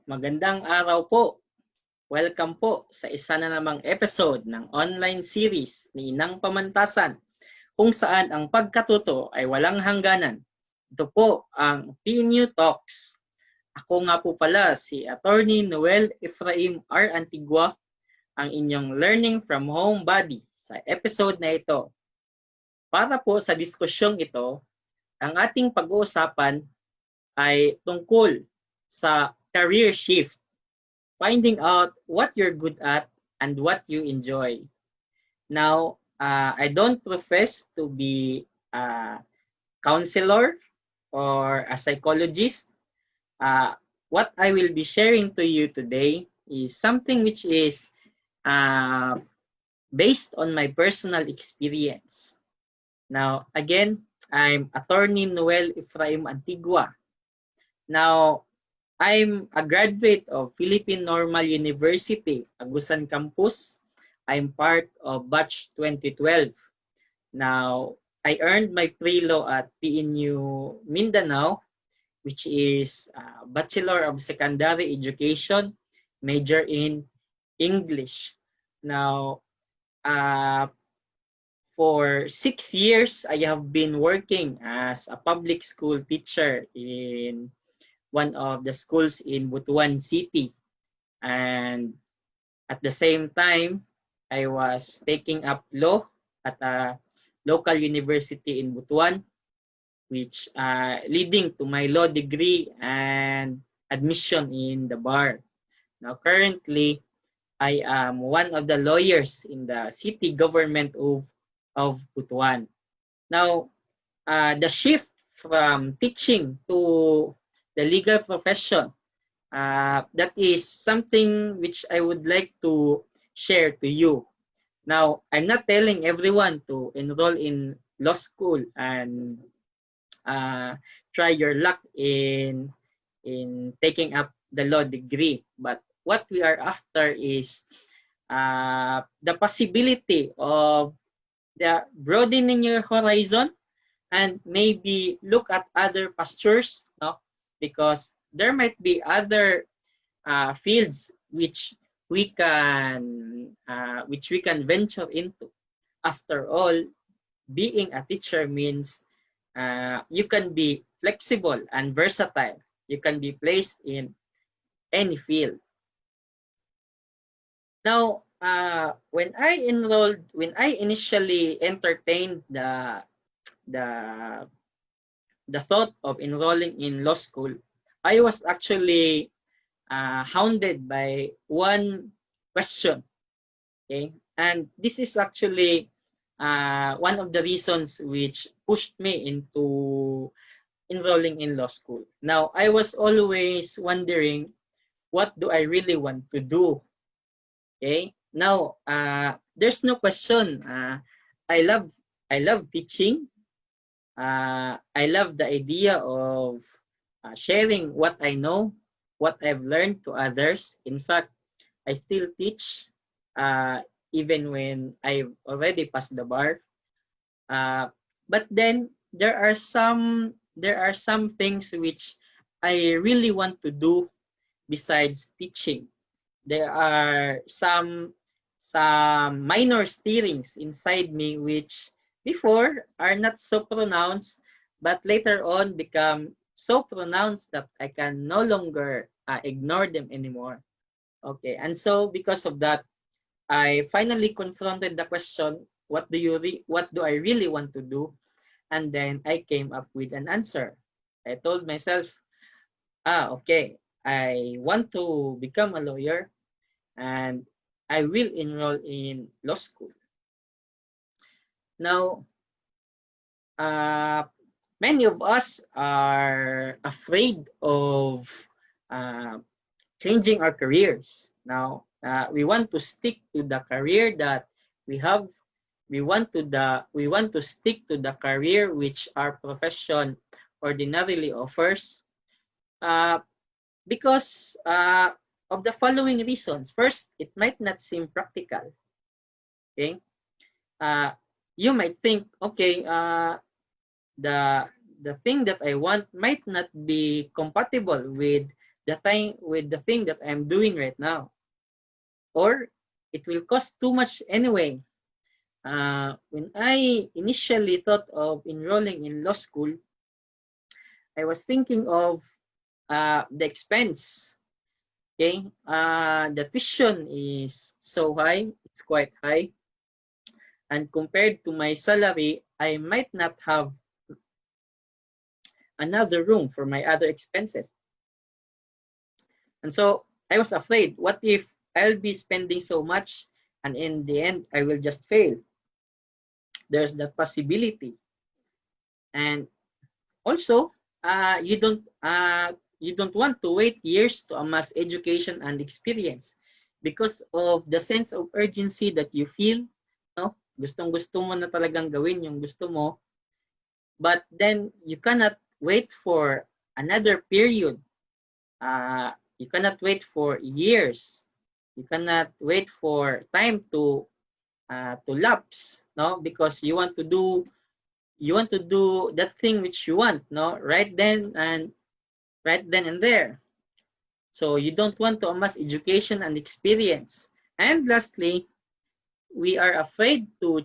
Magandang araw po. Welcome po sa isa na namang episode ng online series ni Inang Pamantasan kung saan ang pagkatuto ay walang hangganan. Ito po ang PNU Talks. Ako nga po pala si Atty. Noel Ephraim R. Antigua, ang inyong Learning from Home buddy sa episode na ito. Para po sa diskusyong ito, ang ating pag-uusapan ay tungkol sa career shift, finding out what you're good at and what you enjoy. Now, I don't profess to be a counselor or a psychologist. What I will be sharing to you today is something which is based on my personal experience. Now, again, I'm Atty. Noel Ephraim Antigua. Now, I'm a graduate of Philippine Normal University, Agusan Campus. I'm part of Batch 2012. Now, I earned my pre-law at PNU Mindanao, which is Bachelor of Secondary Education, major in English. Now, for 6 years, I have been working as a public school teacher in one of the schools in Butuan City. And at the same time, I was taking up law at a local university in Butuan, which leading to my law degree and admission in the bar. Now, currently, I am one of the lawyers in the city government of Butuan. Now, the shift from teaching to the legal profession, that is something which I would like to share to you. Now, I'm not telling everyone to enroll in law school and try your luck in taking up the law degree. But what we are after is the possibility of the broadening your horizon and maybe look at other pastures, no? Because there might be other fields which we can venture into. After all, being a teacher means you can be flexible and versatile. You can be placed in any field. Now, when I initially entertained the thought of enrolling in law school, I was actually hounded by one question. Okay, and this is actually one of the reasons which pushed me into enrolling in law school. Now, I was always wondering, what do I really want to do? Okay, now there's no question. I love teaching. I love the idea of sharing what I know, what I've learned to others. In fact, I still teach even when I've already passed the bar. But then there are some things which I really want to do besides teaching. There are some minor stirrings inside me which before are not so pronounced, but later on become so pronounced that I can no longer ignore them anymore. Okay, and so because of that, I finally confronted the question, what do I really want to do? And then I came up with an answer. I told myself, okay, I want to become a lawyer and I will enroll in law school. Now, many of us are afraid of changing our careers. Now, we want to stick to the career that we have. We want to stick to the career which our profession ordinarily offers, because of the following reasons. First, it might not seem practical. Okay, you might think, okay, the thing that I want might not be compatible with the thing that I'm doing right now, or it will cost too much anyway. When I initially thought of enrolling in law school, I was thinking of the expense. Okay, the tuition is so high; it's quite high, and compared to my salary, I might not have another room for my other expenses. And so I was afraid, what if I'll be spending so much and in the end I will just fail? There's that possibility. And also, you don't want to wait years to amass education and experience because of the sense of urgency that you feel. No, gustong-gusto mo na talagang gawin yung gusto mo, but then you cannot wait for another period. You cannot wait for years. You cannot wait for time to lapse, no, because you want to do that thing which you want, no, right then and there. So you don't want to amass education and experience. And lastly, we are afraid to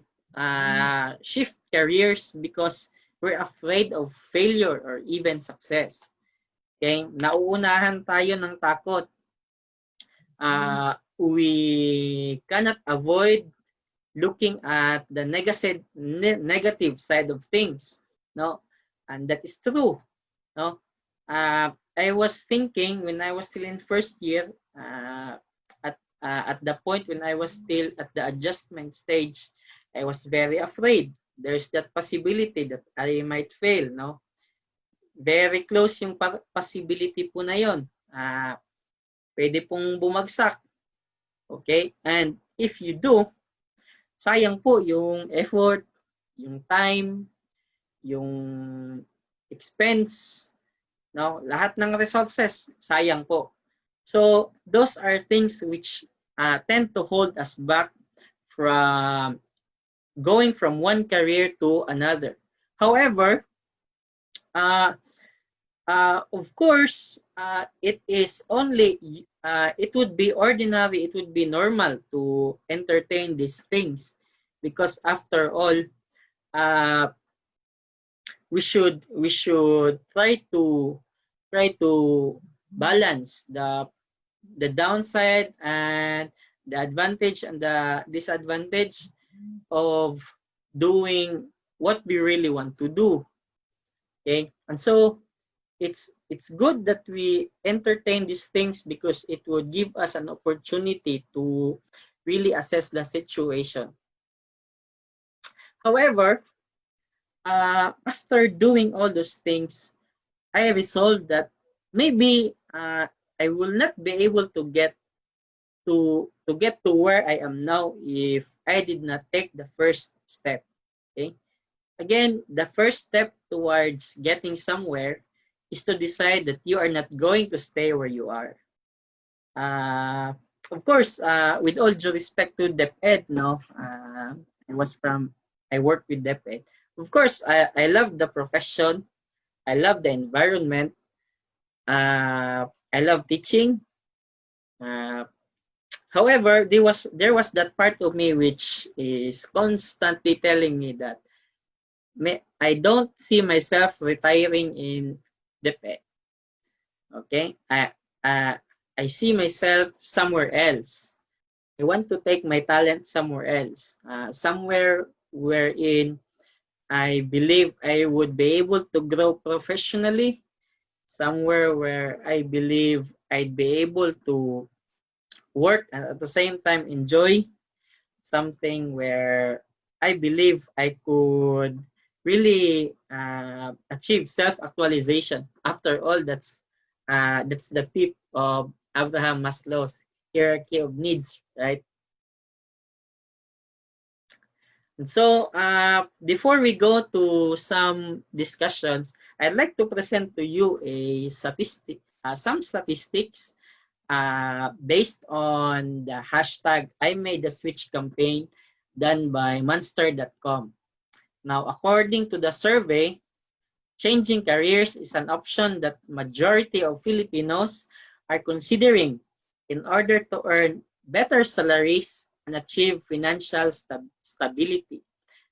shift careers because we're afraid of failure or even success. Okay, nauunahan tayo ng takot. We cannot avoid looking at the negative side of things, no, and that is true, no. I was thinking when I was still in first year, at the point when I was still at the adjustment stage, I was very afraid. There's that possibility that I might fail, no. Very close yung possibility po na yon. Pwede pong bumagsak. Okay? And if you do, sayang po yung effort, yung time, yung expense, no? Lahat ng resources, sayang po. So, those are things which tend to hold us back from going from one career to another. However, of course, it is only, it would be ordinary, it would be normal to entertain these things because after all, we should try to balance the downside and the advantage and the disadvantage of doing what we really want to do. Okay, and so it's good that we entertain these things because it would give us an opportunity to really assess the situation. However, after doing all those things, I resolved that maybe I will not be able to get to where I am now if I did not take the first step. Okay, again, the first step towards getting somewhere is to decide that you are not going to stay where you are. Of course, with all due respect to DepEd, no, I worked with DepEd. Of course, I love the profession, I love the environment, I love teaching. However, there was that part of me which is constantly telling me that I don't see myself retiring in DepEd. Okay, I see myself somewhere else. I want to take my talent somewhere else, somewhere wherein I believe I would be able to grow professionally, somewhere where I believe I'd be able to work and at the same time enjoy, something where I believe I could really achieve self-actualization. After all, that's the tip of Abraham Maslow's hierarchy of needs, right? And so, before we go to some discussions, I'd like to present to you some statistics based on the hashtag I Made the Switch campaign done by Monster.com. Now, according to the survey, changing careers is an option that majority of Filipinos are considering in order to earn better salaries and achieve financial stability.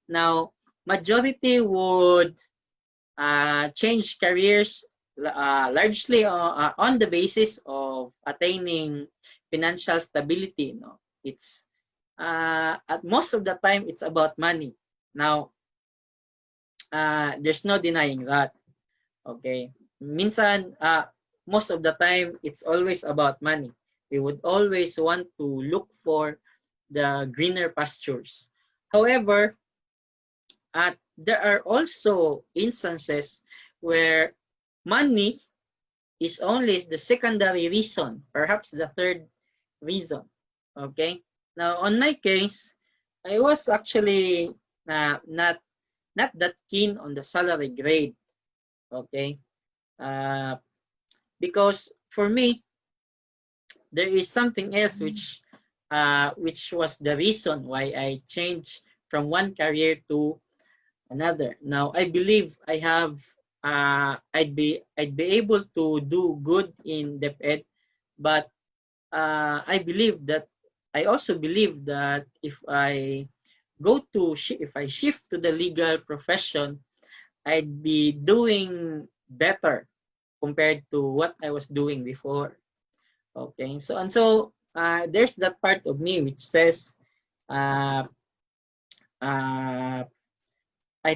Now, majority would change careers largely on the basis of attaining financial stability. No, it's at most of the time it's about money. Now, there's no denying that. Okay, minsan most of the time it's always about money. We would always want to look for the greener pastures. However, there are also instances where money is only the secondary reason, perhaps the third reason. Okay. Now, on my case, I was actually not that keen on the salary grade. Okay. Because for me, there is something else which was the reason why I changed from one career to another. Now, I believe I have I'd be able to do good in DepEd, but I also believe that if I shift to the legal profession, I'd be doing better compared to what I was doing before. Okay, so there's that part of me which says I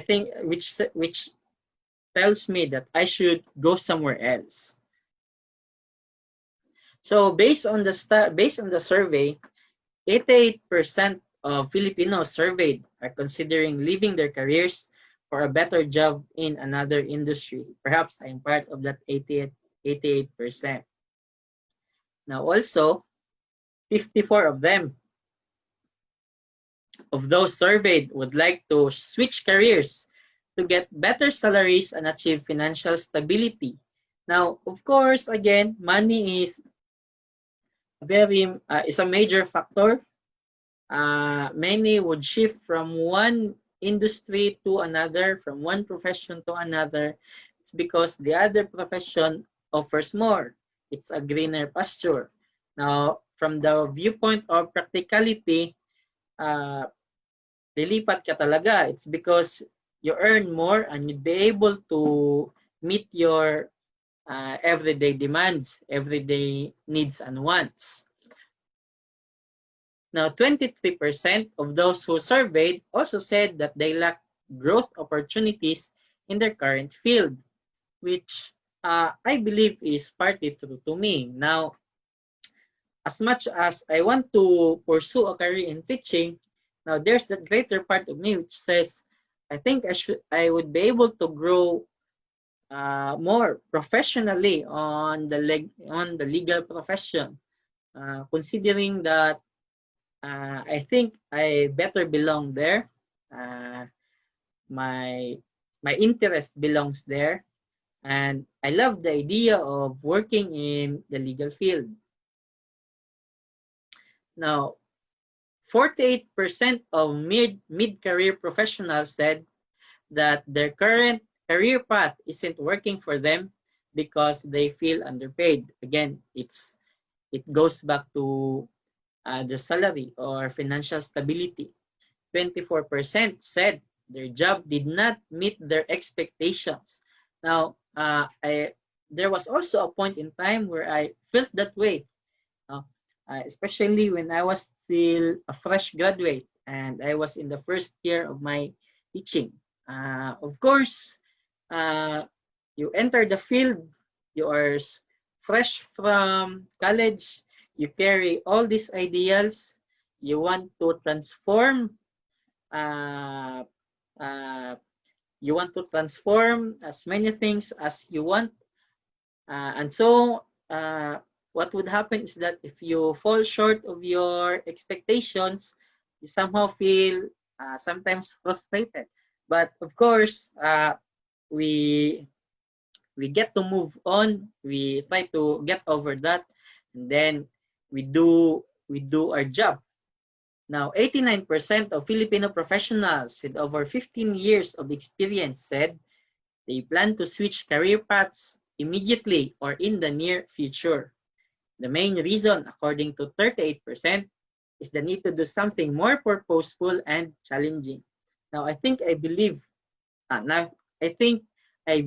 think which tells me that I should go somewhere else. So based on the survey, 88% of Filipinos surveyed are considering leaving their careers for a better job in another industry. Perhaps I'm part of that 88%. Now also, 54 of them, of those surveyed, would like to switch careers to get better salaries and achieve financial stability. Now, of course, again, money is a major factor. Many would shift from one industry to another, from one profession to another. It's because the other profession offers more. It's a greener pasture. Now, from the viewpoint of practicality, lilipat ka talaga. It's because you earn more and you'd be able to meet your everyday demands, everyday needs and wants. Now, 23% of those who surveyed also said that they lack growth opportunities in their current field, which I believe is partly true to me. Now, as much as I want to pursue a career in teaching, now there's that greater part of me which says, I think I would be able to grow more professionally on the legal profession, considering that I think I better belong there. My interest belongs there, and I love the idea of working in the legal field. Now, 48% of mid-career professionals said that their current career path isn't working for them because they feel underpaid. Again, it goes back to the salary or financial stability. 24% said their job did not meet their expectations. Now, there was also a point in time where I felt that way, especially when I was still a fresh graduate and I was in the first year of my teaching. Of course, you enter the field, you are fresh from college, you carry all these ideals, you want to transform, as many things as you want. And so what would happen is that if you fall short of your expectations, you somehow feel sometimes frustrated. But of course, we get to move on. We try to get over that, and then we do our job. Now, 89% of Filipino professionals with over 15 years of experience said they plan to switch career paths immediately or in the near future. The main reason, according to 38%, is the need to do something more purposeful and challenging. Now, I think I believe, now I think I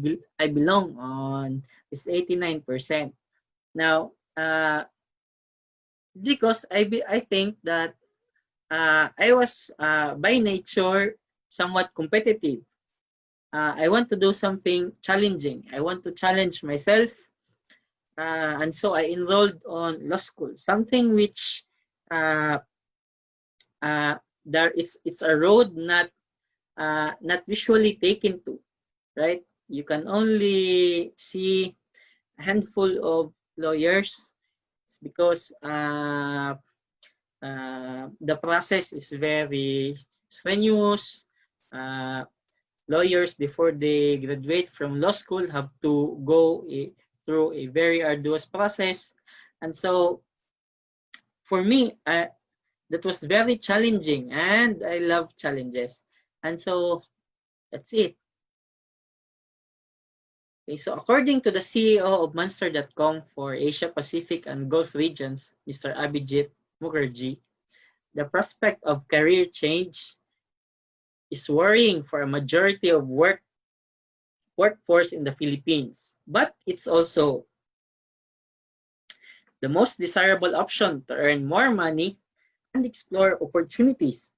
belong on this 89%. Now, because I think that I was by nature somewhat competitive. I want to do something challenging. I want to challenge myself. And so I enrolled on law school, something which it's a road not visually taken to, right? You can only see a handful of lawyers. It's because the process is very strenuous. Lawyers, before they graduate from law school, have to go through a very arduous process. And so for me, that was very challenging, and I love challenges. And so that's it. Okay, so according to the CEO of Monster.com for Asia Pacific and Gulf regions, Mr. Abhijit Mukherjee, the prospect of career change is worrying for a majority of workforce in the Philippines, but it's also the most desirable option to earn more money and explore opportunities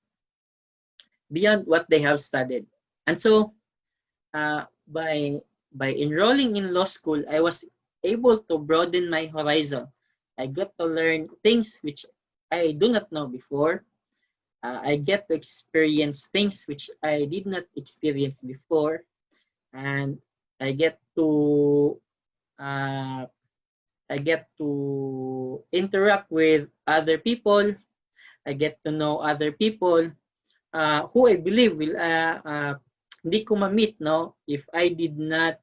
beyond what they have studied. And so by enrolling in law school, I was able to broaden my horizon. I got to learn things which I do not know before. I get to experience things which I did not experience before, and I get to interact with other people. I get to know other people who I believe will hindi ko ma-meet, no, if I did not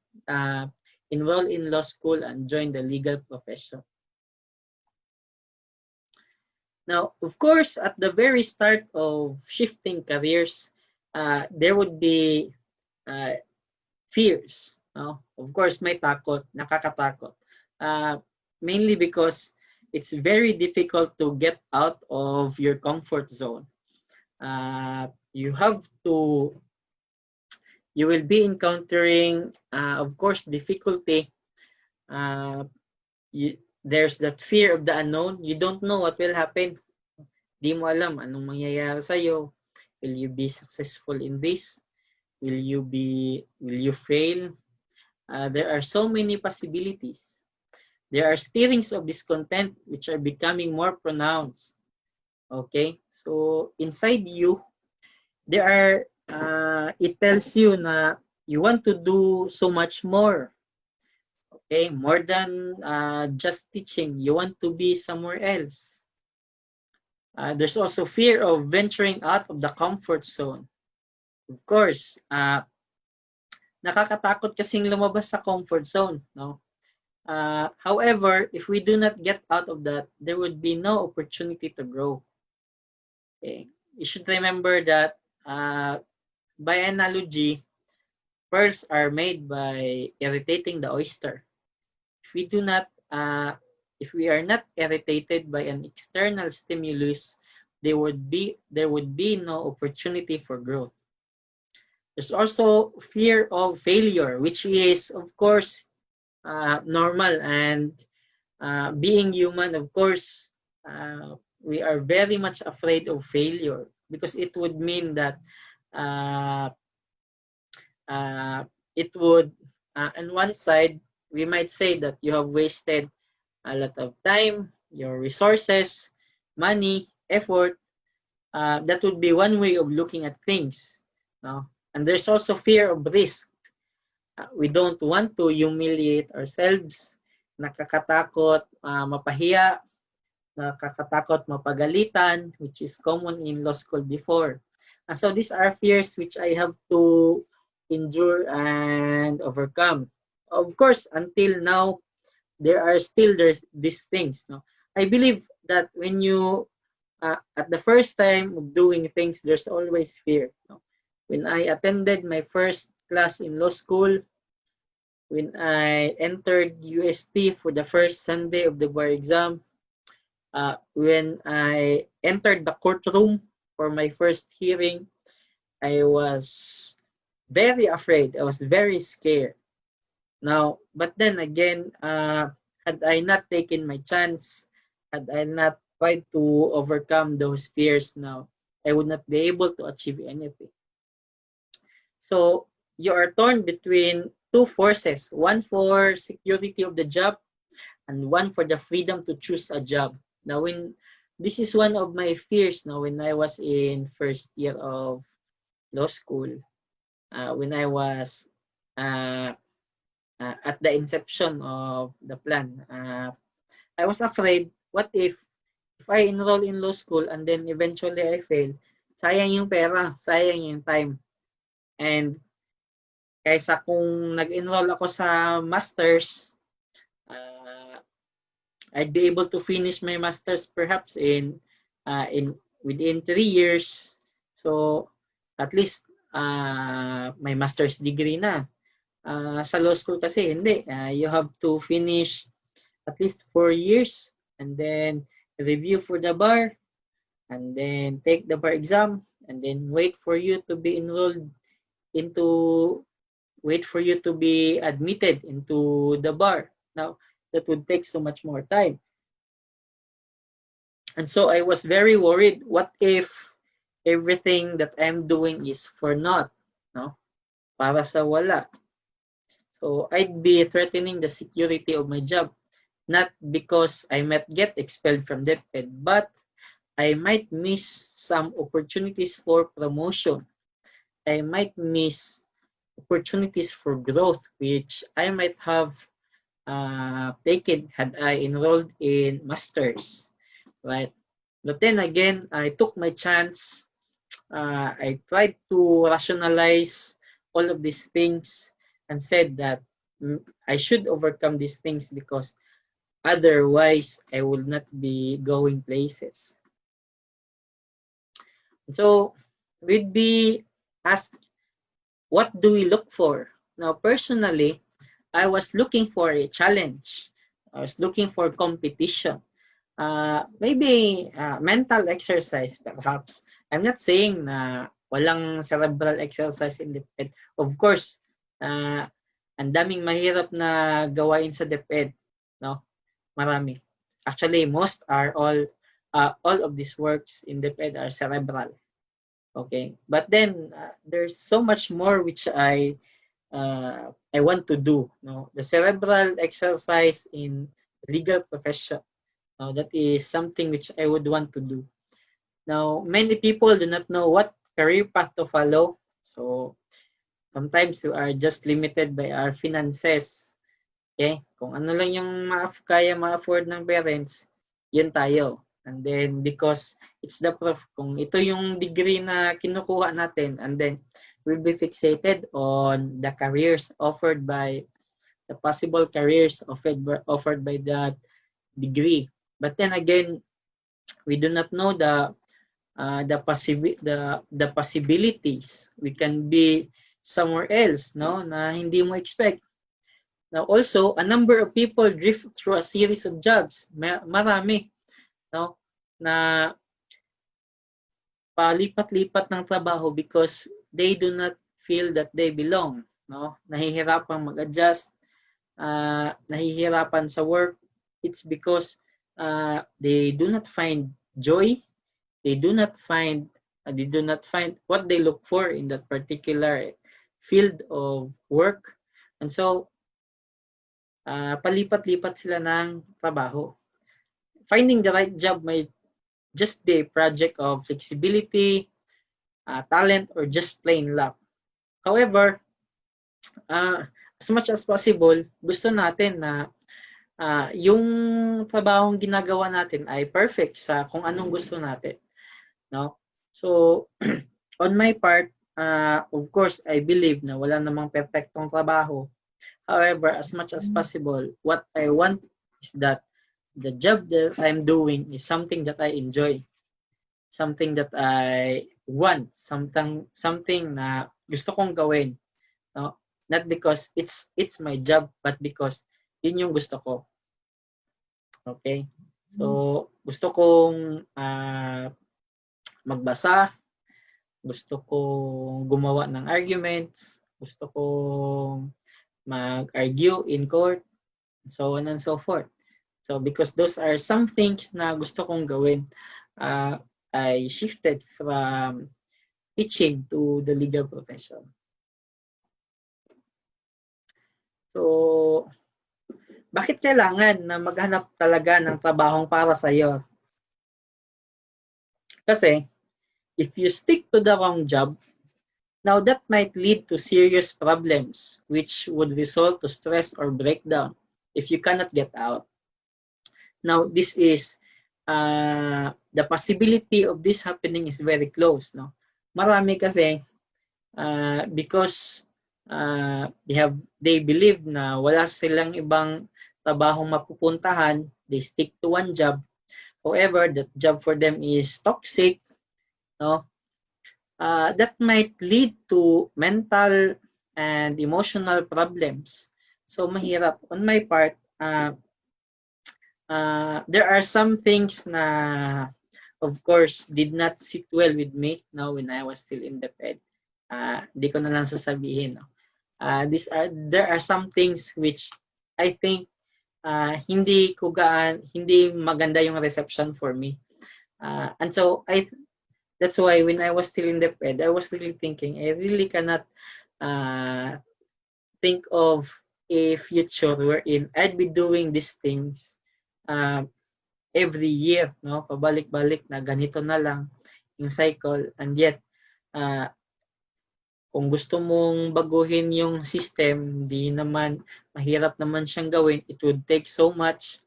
enroll in law school and join the legal profession. Now, of course, at the very start of shifting careers, there would be fears. No? Of course, may takot, nakakatakot. Mainly because it's very difficult to get out of your comfort zone. You will be encountering, of course, difficulty. There's that fear of the unknown. You don't know what will happen. Di mo alam anong mangyayari sa'yo. Will you be successful in this? Will you fail? There are so many possibilities. There are stirrings of discontent which are becoming more pronounced. Okay? So inside you, there are it tells you na you want to do so much more. Okay, more than just teaching. You want to be somewhere else. There's also fear of venturing out of the comfort zone. Of course, nakakatakot kasing lumabas sa comfort zone, no? However, if we do not get out of that, there would be no opportunity to grow. Okay, you should remember that by analogy, pearls are made by irritating the oyster. If we are not irritated by an external stimulus, there would be no opportunity for growth. There's also fear of failure, which is, of course, normal, and being human, of course, we are very much afraid of failure, because it would mean that it would, on one side, we might say that you have wasted a lot of time, your resources, money, effort. That would be one way of looking at things. No? And there's also fear of risk. We don't want to humiliate ourselves. Nakakatakot mapahiya, nakakatakot mapagalitan, which is common in law school before. And so these are fears which I have to endure and overcome. Of course, until now, there are still these things. No? I believe that when you, at the first time of doing things, there's always fear. No? When I attended my first class in law school, when I entered UST for the first Sunday of the bar exam, when I entered the courtroom for my first hearing, I was very afraid. I was very scared. Now, but then again, had I not taken my chance, had I not tried to overcome those fears now, I would not be able to achieve anything. So you are torn between two forces, one for security of the job and one for the freedom to choose a job. Now, when this is one of my fears now when I was in first year of law school, when I was at the inception of the plan, I was afraid, what if I enroll in law school and then eventually I fail, sayang yung pera, sayang yung time. And kaysa kung nag-enroll ako sa masters, I'd be able to finish my masters perhaps in within 3 years. So at least my master's degree na. Sa law school kasi hindi. You have to finish at least 4 years and then review for the bar and then take the bar exam and then wait for you to be admitted into the bar. Now, that would take so much more time. And so I was very worried, what if everything that I'm doing is for naught, no? Para sa wala. So I'd be threatening the security of my job, not because I might get expelled from DepEd, but I might miss some opportunities for promotion. I might miss opportunities for growth, which I might have taken had I enrolled in masters, right? But then again, I took my chance. I tried to rationalize all of these things and said that I should overcome these things because otherwise I will not be going places. So we'd be asked, what do we look for? Now, personally, I was looking for a challenge. I was looking for competition. Maybe mental exercise, perhaps. I'm not saying na walang cerebral exercise in DepEd. Of course, ang daming mahirap na gawain sa DepEd, no? Marami. Actually, all of these works in DepEd are cerebral. Okay, but then there's so much more which I want to do. No, the cerebral exercise in legal profession. That is something which I would want to do. Now, many people do not know what career path to follow. So sometimes we are just limited by our finances. Okay, kung ano lang yung kaya ma-afford ng parents, yun tayo. And then because it's the proof, kung ito yung degree na kinukuha natin, and then we'll be fixated on the careers offered by the possible careers offered by that degree. But then again, we do not know the possibilities. We can be somewhere else, no, na hindi mo expect. Now also, a number of people drift through a series of jobs. Marami, no, na palipat-lipat ng trabaho because they do not feel that they belong, no? Nahihirapang mag-adjust, nahihirapan sa work. It's because they do not find joy. They do not find what they look for in that particular field of work. And so palipat-lipat sila ng trabaho. Finding the right job might just be a project of flexibility, talent, or just plain luck. However, as much as possible, gusto natin na yung trabahong ginagawa natin ay perfect sa kung anong gusto natin, no? So on my part, of course, I believe na wala namang perfectong trabaho. However, as much as possible, what I want is that the job that I'm doing is something that I enjoy, something that I want, something na gusto kong gawin, no? Not because it's my job, but because yun yung gusto ko. Okay? So, gusto kong magbasa, gusto kong gumawa ng arguments, gusto kong mag-argue in court, so on and so forth. So, because those are some things na gusto kong gawin, I shifted from teaching to the legal profession. So, bakit kailangan na maghanap talaga ng trabahong para sa iyo? Kasi, if you stick to the wrong job, now that might lead to serious problems which would result to stress or breakdown if you cannot get out. Now, this is the possibility of this happening is very close. No? Marami kasi because they believe na wala silang ibang trabahong mapupuntahan, they stick to one job. However, that job for them is toxic, no? That might lead to mental and emotional problems. So, mahirap. On my part, there are some things na, of course, did not sit well with me now when I was still in the Fed. Di ko na lang sasabihin. No? There are some things which I think hindi maganda yung reception for me. And so that's why when I was still in the Fed, I was really thinking, I really cannot think of a future wherein I'd be doing these things every year, no? Pabalik-balik na ganito na lang yung cycle. And yet, kung gusto mong baguhin yung system, di naman, mahirap naman siyang gawin. It would take so much.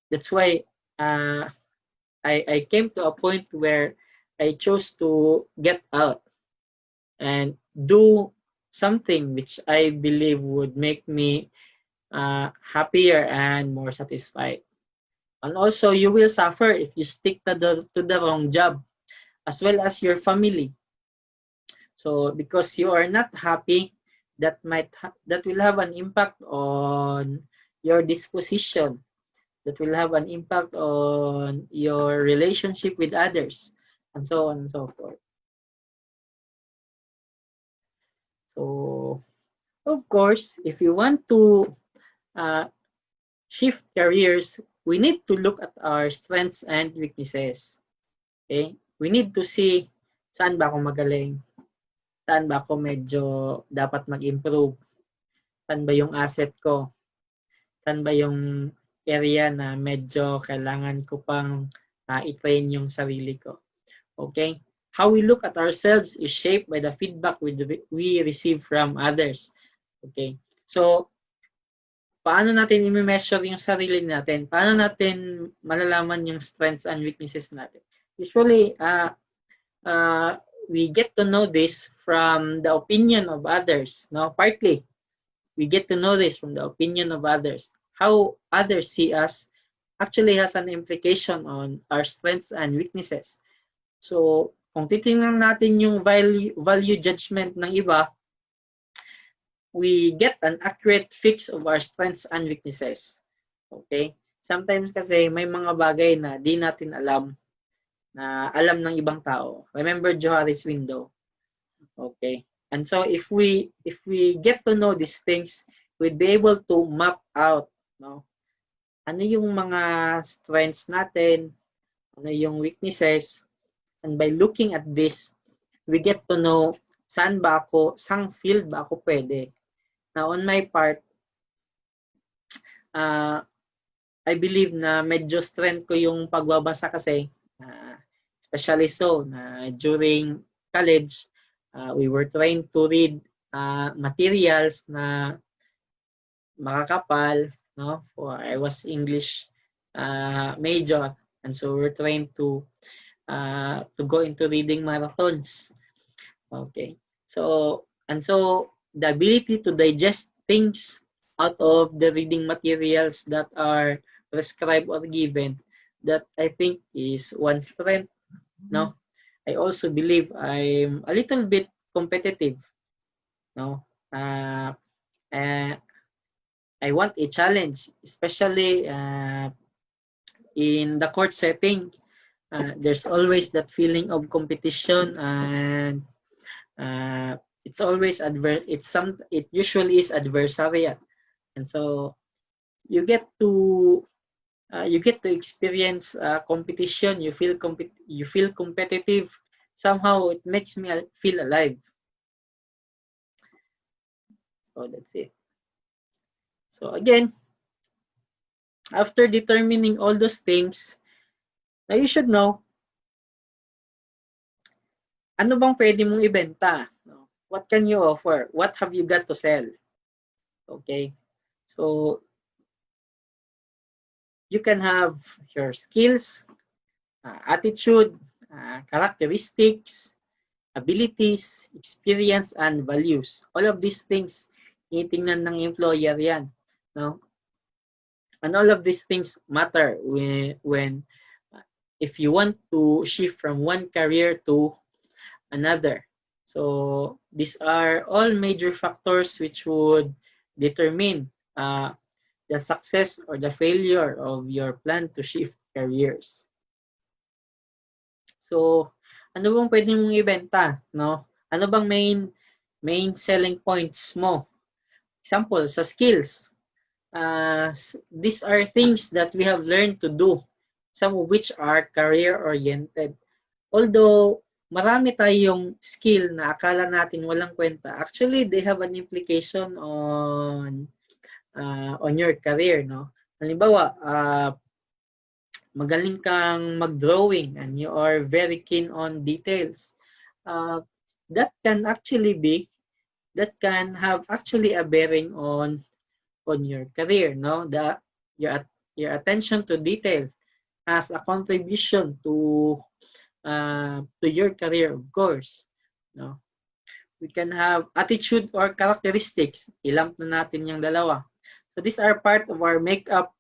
That's why I came to a point where I chose to get out and do something which I believe would make me happier and more satisfied. And also, you will suffer if you stick to the wrong job, as well as your family. So, because you are not happy, that will have an impact on your disposition. That will have an impact on your relationship with others, and so on and so forth. So, of course, if you want to shift careers, we need to look at our strengths and weaknesses. Okay? We need to see saan ba ako magaling, saan ba ako medyo dapat mag-improve, saan ba yung asset ko, saan ba yung area na medyo kailangan ko pang i-train yung sarili ko. Okay? How we look at ourselves is shaped by the feedback we receive from others. Okay? So, paano natin i-measure yung sarili natin? Paano natin malalaman yung strengths and weaknesses natin? Usually, we get to know this from the opinion of others. No, partly, we get to know this from the opinion of others. How others see us actually has an implication on our strengths and weaknesses. So, kung titingnan natin yung value judgment ng iba, we get an accurate fix of our strengths and weaknesses. Okay? Sometimes kasi may mga bagay na di natin alam na alam ng ibang tao. Remember Johari's window. Okay? And so if we get to know these things, we'd be able to map out, no? Ano yung mga strengths natin, ano yung weaknesses, and by looking at this, we get to know saan field ba ako pwede. Now, on my part, I believe na medyo strength ko yung pagbabasa kasi, especially so, na during college, we were trained to read materials na makakapal, no? I was English major, and so we're trained to go into reading marathons. Okay. So, the ability to digest things out of the reading materials that are prescribed or given, that I think is one strength. No, I also believe I'm a little bit competitive. No, uh, uh, I want a challenge, especially in the court setting. There's always that feeling of competition, and it's always it usually is adversarial, and so you get to experience competition. You feel competitive. Somehow it makes me feel alive. So that's it. So again, after determining all those things, now you should know, ano bang pwede mong ibenta? What can you offer? What have you got to sell? Okay. So you can have your skills, attitude, characteristics, abilities, experience, and values. All of these things, initingnan ng employer yan. No? And all of these things matter when if you want to shift from one career to another. So these are all major factors which would determine the success or the failure of your plan to shift careers. So, ano bang pwede mong ibenta, no? Ano bang main selling points mo? Example, sa skills. These are things that we have learned to do, some of which are career-oriented. Although, marami tayong skill na akala natin walang kwenta. Actually, they have an implication on your career, no? Halimbawa, magaling kang mag-drawing and you are very keen on details. That can have actually a bearing on your career, no? Your attention to detail has a contribution to your career, of course, no? We can have attitude or characteristics. Ilamp na natin yung dalawa. So these are part of our makeup,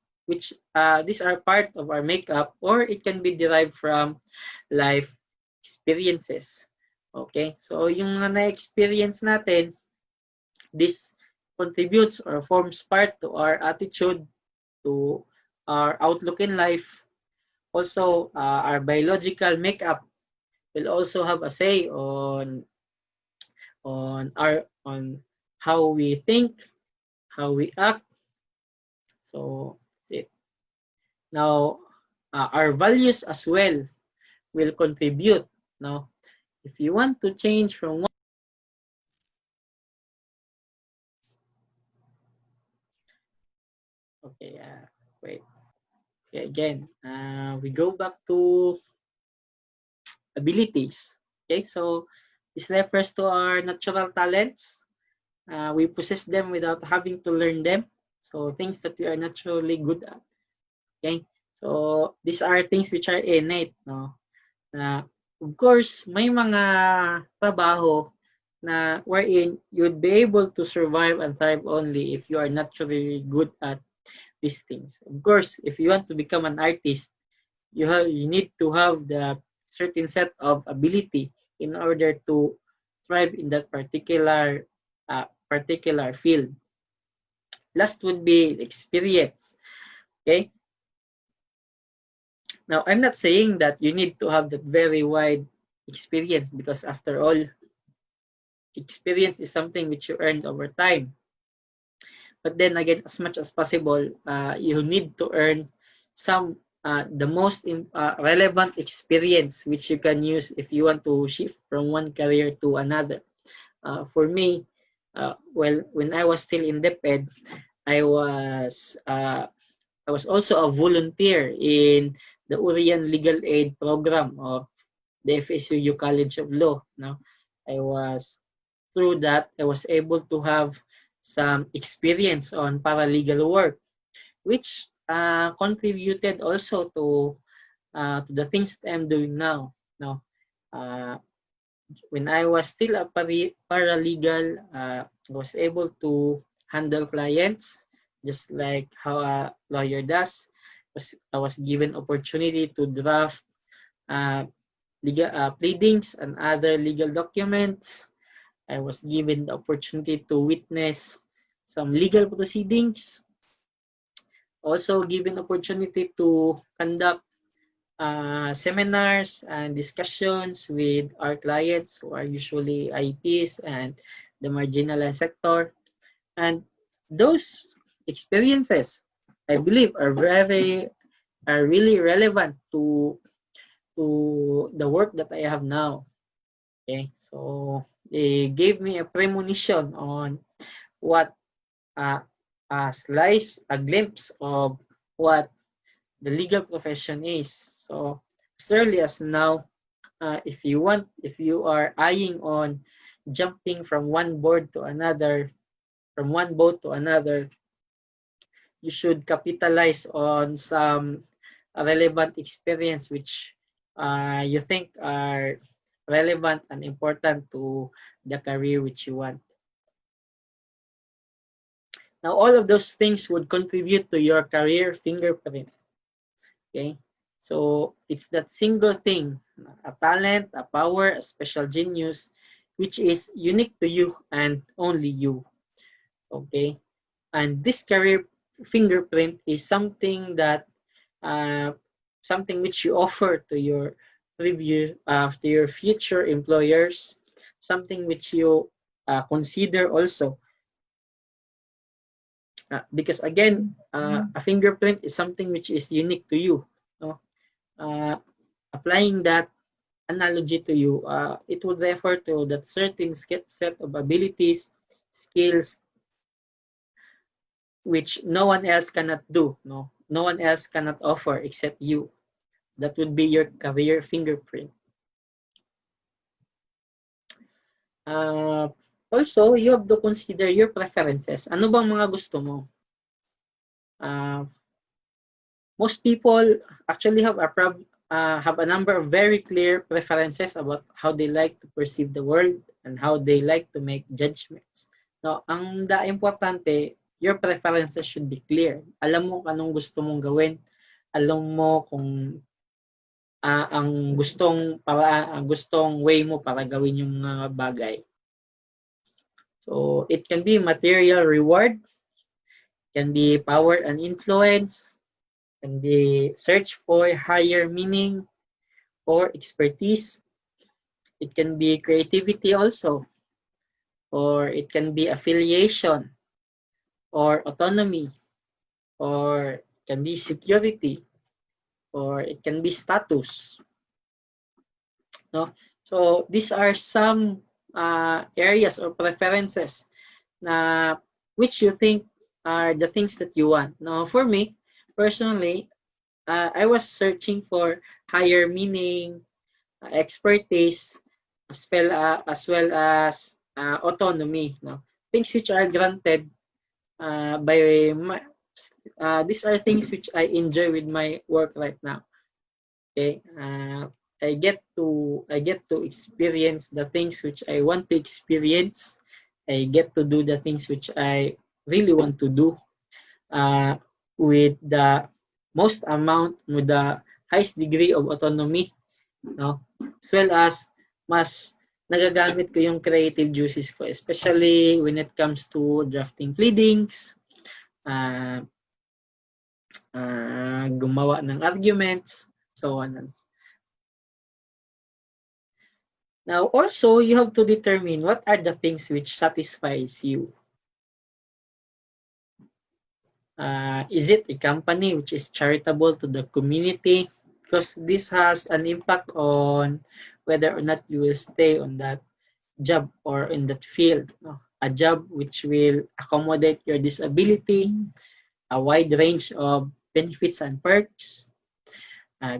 or it can be derived from life experiences. Okay, so yung na-experience natin, this contributes or forms part to our attitude, to our outlook in life. Also, our biological makeup will also have a say on how we think, how we act. So that's it. Now, our values as well will contribute. Now, if you want to change from one, okay, wait. Okay, again, we go back to abilities. Okay, so this refers to our natural talents. We possess them without having to learn them. So things that we are naturally good at. Okay, so these are things which are innate, no? Of course, may mga trabaho na wherein you'd be able to survive and thrive only if you are naturally good at these things. Of course, if you want to become an artist, you need to have the certain set of ability in order to thrive in that particular field. Last would be experience. Okay. Now, I'm not saying that you need to have that very wide experience, because after all, experience is something which you earned over time. But then again, as much as possible, you need to earn the most relevant experience which you can use if you want to shift from one career to another. For me, when I was still in DepEd, I was also a volunteer in the Urian Legal Aid Program of the FSU College of Law. No, through that I was able to have some experience on paralegal work, which contributed also to the things that I'm doing now. No, when I was still a paralegal, I was able to handle clients just like how a lawyer does. I was given opportunity to draft legal pleadings and other legal documents. I was given the opportunity to witness some legal proceedings. Also given opportunity to conduct seminars and discussions with our clients who are usually IPs and the marginalized sector. And those experiences, I believe, are really relevant to the work that I have now. Okay, so they gave me a premonition on what a glimpse of what the legal profession is. So as early as now, if you are eyeing on jumping from one board to another, from one boat to another, you should capitalize on some relevant experience which you think are relevant and important to the career which you want. Now, all of those things would contribute to your career fingerprint. Okay, so it's that single thing, a talent, a power, a special genius, which is unique to you and only you. Okay, and this career fingerprint is something that something which you offer to your to your future employers, something which you consider also. Because again, a fingerprint is something which is unique to you. No? Applying that analogy to you, it would refer to that certain set of abilities, skills, which no one else cannot do. No one else cannot offer except you. That would be your career fingerprint. Also, you have to consider your preferences. Ano bang mga gusto mo? Most people actually have a number of very clear preferences about how they like to perceive the world and how they like to make judgments. No, ang importante, your preferences should be clear. Alam mo anong gusto mong gawin. Alam mo kung ang gustong way mo para gawin yung mga bagay. So it can be material reward, can be power and influence, can be search for higher meaning or expertise. It can be creativity also, or it can be affiliation or autonomy, or it can be security, or it can be status. No? So these are some areas or preferences na which you think are the things that you want. Now, for me, personally, I was searching for higher meaning, expertise, as well as autonomy. No? Things which are granted by my, these are things which I enjoy with my work right now. Okay, I get to experience the things which I want to experience. I get to do the things which I really want to do with the with the highest degree of autonomy, no? As well as mas nagagamit ko yung creative juices ko, especially when it comes to drafting pleadings, gumawa ng arguments, so on and so. Now, also, you have to determine what are the things which satisfies you. Is it a company which is charitable to the community? Because this has an impact on whether or not you will stay on that job or in that field. No? A job which will accommodate your disability, a wide range of benefits and perks,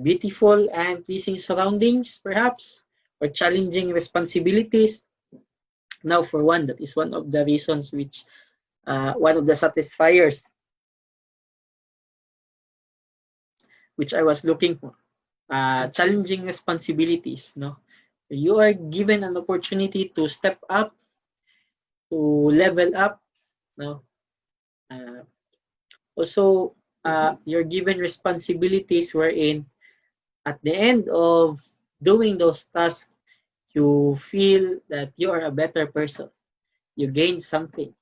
beautiful and pleasing surroundings, perhaps, or challenging responsibilities. Now, for one, that is one of the reasons which, one of the satisfiers which I was looking for. Challenging responsibilities. No, you are given an opportunity to step up, to level up. No, also you're given responsibilities wherein at the end of doing those tasks, you feel that you are a better person. You gained something.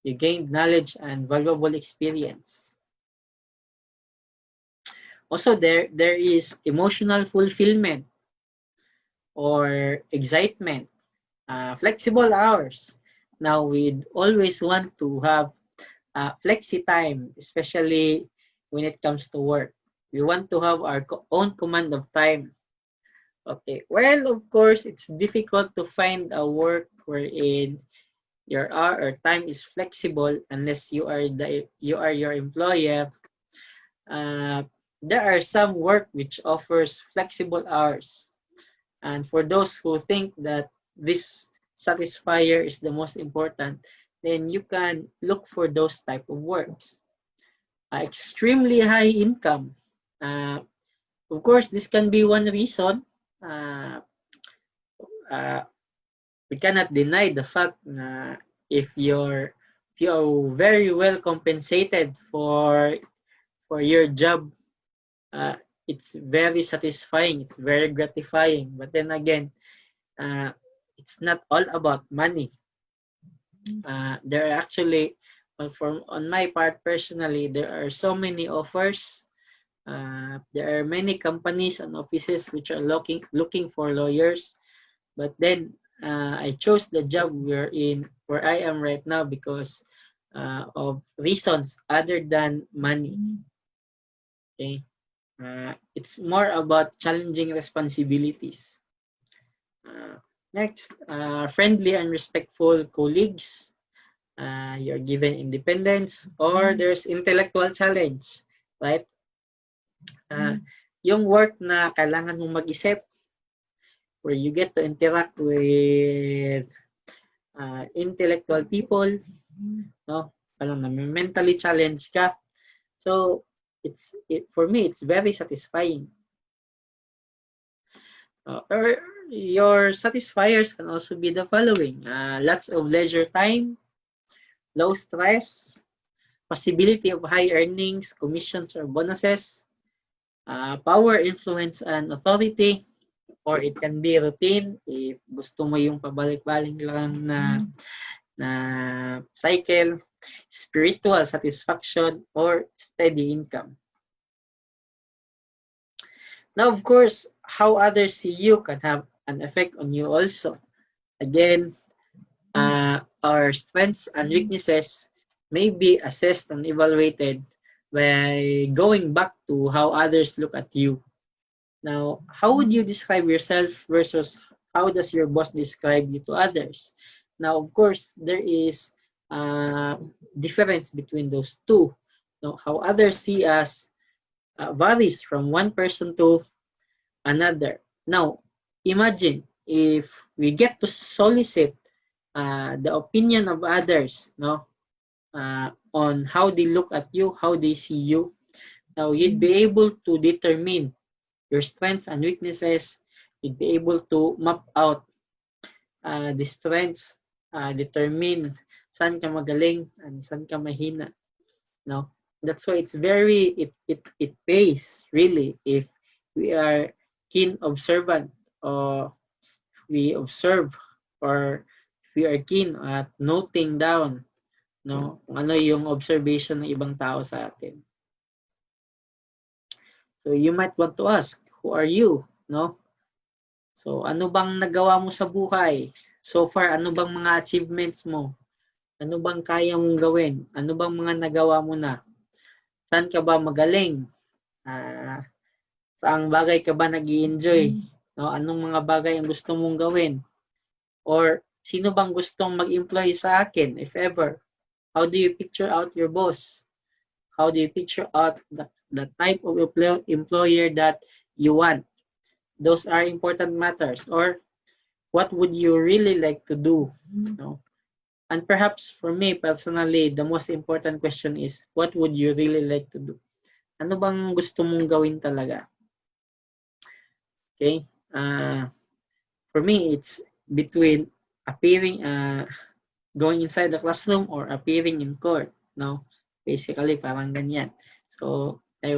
You gained knowledge and valuable experience. Also, there is emotional fulfillment or excitement, flexible hours. Now, we'd always want to have flexi time, especially when it comes to work. We want to have our own command of time. Okay, well, of course, it's difficult to find a work wherein your hour or time is flexible unless you are your employer. Uh, there are some work which offers flexible hours, and for those who think that this satisfier is the most important, then you can look for those type of works. Extremely high income. Of course, this can be one reason. Uh, uh, we cannot deny the fact na if you're very well compensated for your job, it's very satisfying, it's very gratifying. But then again, it's not all about money. There are actually, on my part personally, there are so many offers. There are many companies and offices which are looking for lawyers, but then I chose the job where I am right now because of reasons other than money. Okay, it's more about challenging responsibilities. Next, friendly and respectful colleagues. You're given independence, or there's intellectual challenge, right? Yung work na kailangan mong mag-isip, where you get to interact with intellectual people, no? Parang mentally challenged ka. So, for me, it's very satisfying. Or your satisfiers can also be the following: lots of leisure time, low stress, possibility of high earnings, commissions or bonuses, power, influence, and authority, or it can be routine if gusto mo yung pabalik-balik lang na cycle, spiritual satisfaction, or steady income. Now, of course, how others see you can have an effect on you also. Again, our strengths and weaknesses may be assessed and evaluated by going back to how others look at you. Now, how would you describe yourself versus how does your boss describe you to others? Now, of course, there is a difference between those two. Now, how others see us varies from one person to another. Now, imagine if we get to solicit the opinion of others, no, on how they look at you, how they see you. Now, you'd be able to determine your strengths and weaknesses. You'd be able to map out the strengths, determine saan ka magaling and saan ka mahina. No, that's why it's it pays really if we are keen observant, or we observe, or if we are keen at noting down, no, kung ano yung observation ng ibang tao sa atin. So you might want to ask, who are you? No? So ano bang nagawa mo sa buhay? So far, ano bang mga achievements mo? Ano bang kaya mong gawin? Ano bang mga nagawa mo na? Saan ka ba magaling? Saang bagay ka ba nag-i-enjoy? No? Anong mga bagay ang gusto mong gawin? Or sino bang gustong mag-employ sa akin, if ever? How do you picture out your boss? How do you picture out the type of employer that you want? Those are important matters. Or what would you really like to do? No? And perhaps for me personally, the most important question is, what would you really like to do? Ano bang gusto mong gawin talaga? Okay? For me, it's between appearing, going inside the classroom or appearing in court. No? Basically, parang ganyan. So, I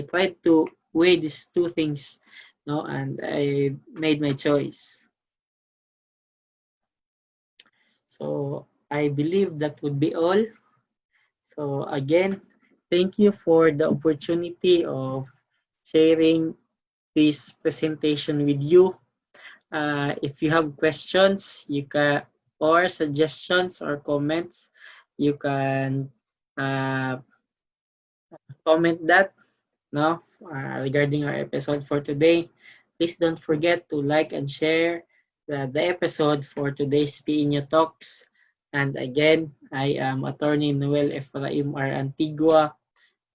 tried to weigh these two things, no, and I made my choice. So I believe that would be all. So again, thank you for the opportunity of sharing this presentation with you. If you have questions, you can, or suggestions or comments, you can comment that, no, regarding our episode for today. Please don't forget to like and share the episode for today's PNU Talks. And again, I am Attorney Noel Ephraim, Antigua,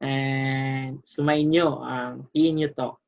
and sumainyo ang PNU Talks.